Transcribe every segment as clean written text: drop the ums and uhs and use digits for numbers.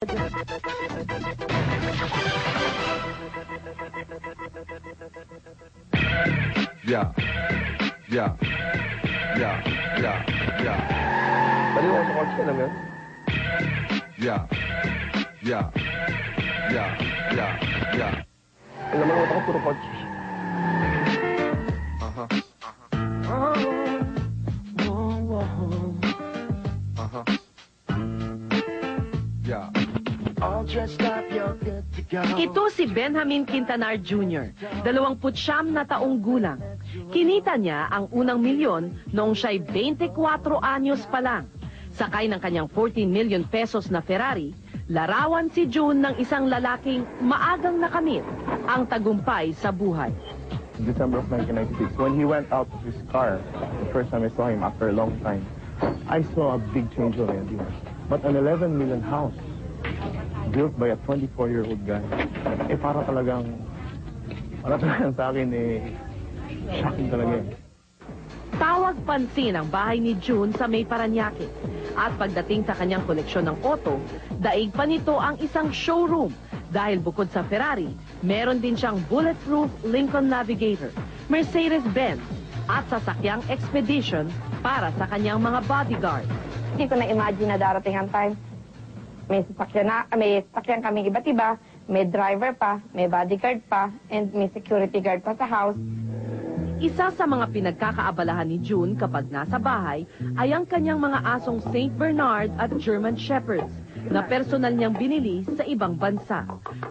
Yeah. Baliw ako sa kotse, alam mo yun? Yeah. Alam mo, ako puro kotse. Yeah. Ito si Benjamin Quintanar Jr., 29 na taong gulang. Kinita niya ang unang milyon noong siya'y 24 anyos pa lang. Sakay ng kanyang 14 million pesos na Ferrari, larawan si June ng isang lalaking maagang nakamit ang tagumpay sa buhay. December of 1996, when he went out of his car, the first time I saw him after a long time, I saw a big change already. But an 11 million house, built by a 24-year-old guy, para talagang sa akin, shocking talaga. Tawag pansin ang bahay ni June sa May Parañaque. At pagdating sa kanyang koleksyon ng auto, daig pa nito ang isang showroom. Dahil bukod sa Ferrari, meron din siyang bulletproof Lincoln Navigator, Mercedes-Benz, at sasakyang Expedition para sa kanyang mga bodyguard. Hindi ko na-imagine na darating ang time. May sasakyan kaming iba't iba, may driver pa, may bodyguard pa, and may security guard pa sa house. Isa sa mga pinagkakaabalahan ni June kapag nasa bahay ay ang kanyang mga asong St. Bernard at German Shepherds na personal niyang binili sa ibang bansa.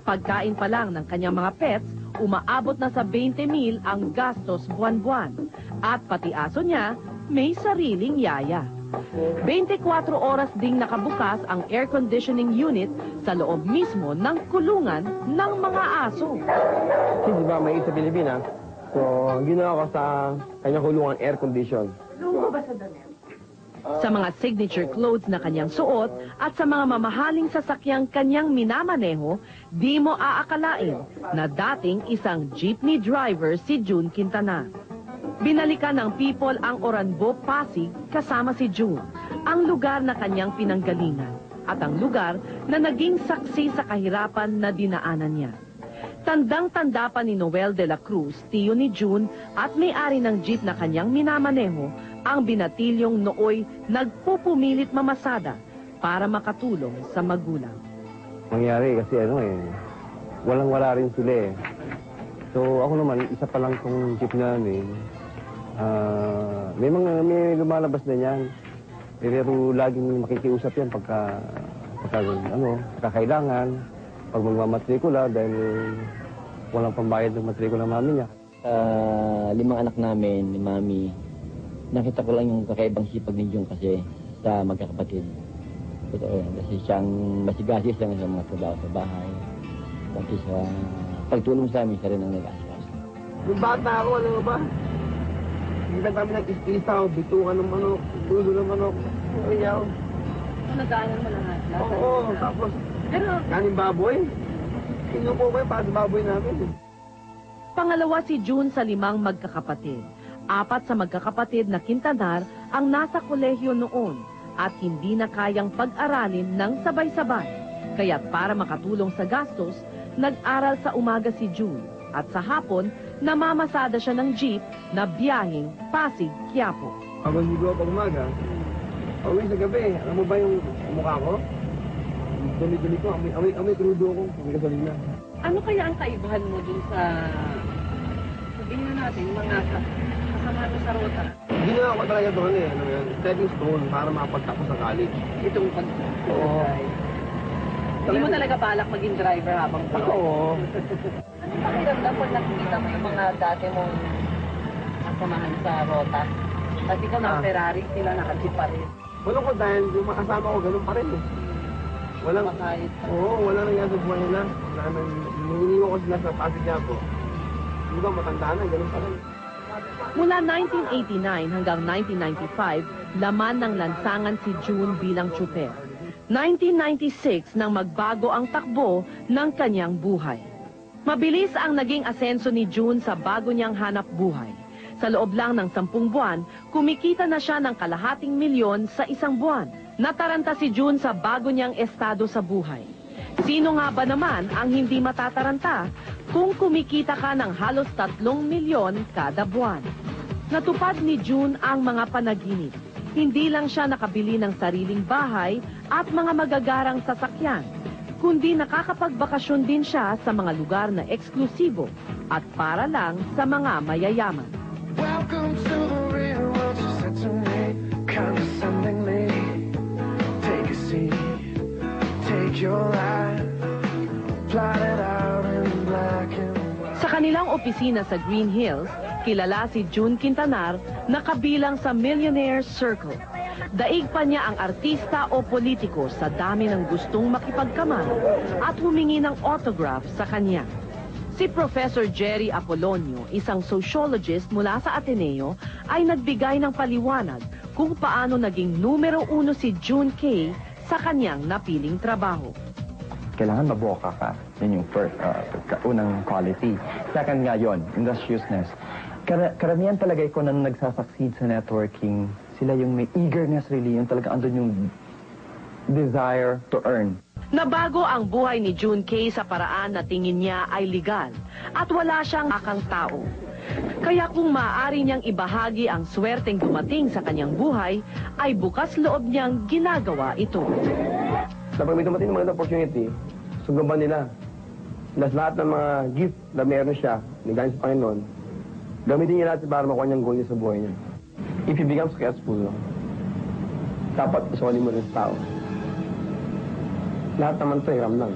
Pagkain pa lang ng kanyang mga pets, umaabot na sa 20,000 ang gastos buwan-buwan. At pati aso niya, may sariling yaya. 24 oras ding nakabukas ang air conditioning unit sa loob mismo ng kulungan ng mga aso. Kasi di ba may sa Pilipinas, so ginawa ko sa kanyang kulungan air condition. Lumo ba sa damit? Sa mga signature clothes na kanyang suot at sa mga mamahaling sasakyang kanyang minamaneho, di mo aakalain na dating isang jeepney driver si June Quintanar. Binalikan ng People ang Oranbo, Pasig kasama si June, ang lugar na kanyang pinanggalingan at ang lugar na naging saksi sa kahirapan na dinaanan niya. Tandang-tanda pa ni Noel de la Cruz, tiyo ni June at may-ari ng jeep na kanyang minamaneho, ang binatilyong nooy nagpupumilit mamasada para makatulong sa magulang. Nangyari kasi walang-wala rin sila eh. So ako naman, isa pa lang tong jeep namin. May lumalabas na yan. Pero laging makikiusap yan pagka kailangan. Pag magmamatrikula dahil walang pambayad ng matrikula ng mami niya. 5 anak namin ni mami, nakita ko lang yung kakaibang sipag ni June kasi sa magkakapatid. Totoo yan. Kasi siyang masigasis lang sa mga trabaho sa bahay. Kasi sa pagtulong sa amin, siya rin ang nag-asas. Yung bata ako, alam mo ba? Hindi kami nag-istisaw, bitukan ng manok, tulo ng manok. Ayaw. Nagaanan mo lahat? Oo, tapos kaning baboy. Kinupo ko yung para sa baboy namin. Pangalawa si June sa 5 magkakapatid. 4 sa magkakapatid na Quintanar ang nasa kolehiyo noon at hindi na kayang pag-aralin ng sabay-sabay. Kaya't para makatulong sa gastos, nag-aral sa umaga si June at sa hapon, namamasada siya ng jeep na biyaheng Pasig-Quiapo. Habang ligo pag umaga, uwi sa gabi, alam mo ba yung mukha ko? Dumi-dumi ko, amoy krudo ko, may gasolina. Ano kaya ang kaibahan mo dun sa, sabihin na natin, mga kasama mo sa rota? Ginawa ko talaga doon stepping stone para makapagtapos sa college. Itong pag-drive. Hindi mo talaga balak maging driver habang Oo. Ano pakiramdam pag nakikita mo yung mga dati mong kasamahan sa rota? Kasi ikaw na Ferrari, sila naka-jeep pa rin. Walang ko dahil yung mga kasama ko, ganun pa rin eh. Walang, walang nangyari sa buhay nila. Nanginiwan ko sila sa Pasig Quiapo. Hindi ba matanda na, ganun pa rin. Mula 1989 hanggang 1995, laman ng lansangan si June bilang tsuper. 1996 nang magbago ang takbo ng kanyang buhay. Mabilis ang naging asenso ni June sa bago niyang hanap buhay. Sa loob lang ng 10 buwan, kumikita na siya ng ₱250,000 sa isang buwan. Nataranta si June sa bago niyang estado sa buhay. Sino nga ba naman ang hindi matataranta kung kumikita ka ng halos 3 milyon kada buwan? Natupad ni June ang mga panaginip. Hindi lang siya nakabili ng sariling bahay at mga magagarang sasakyan, kundi nakakapagbakasyon din siya sa mga lugar na eksklusibo at para lang sa mga mayayaman. Welcome to the real world, she said to me, condescendingly. Take a seat, take your life, plot it out in black and white. Sa kanilang opisina sa Green Hills, kilala si June Quintanar na kabilang sa Millionaire Circle. Daig pa niya ang artista o politiko sa dami ng gustong makipagkamay at humingi ng autograph sa kanya. Si Professor Jerry Apolonio, isang sociologist mula sa Ateneo, ay nagbigay ng paliwanag kung paano naging numero 1 si June Kay sa kanyang napiling trabaho. Kailangan maboka ka. Yun yung first, unang quality. Second nga yun, industriousness. Karamihan talaga ko na nagsasucceed sa networking, sila yung may eagerness really, yung talaga andun yung desire to earn. Nabago ang buhay ni June Kay sa paraan na tingin niya ay legal at wala siyang akang tao. Kaya kung maaari niyang ibahagi ang swerteng dumating sa kanyang buhay, ay bukas loob niyang ginagawa ito. Kapag may dumating ng mga opportunity, sugamba nila. Lahat ng mga gift na meron siya, nigaling sa Panginoon, gamitin niya lahat para makuha niyang goal niya sa buhay niya. If you become successful, dapat isoli mo rin sa tao. Lahat naman ito, hiram lang.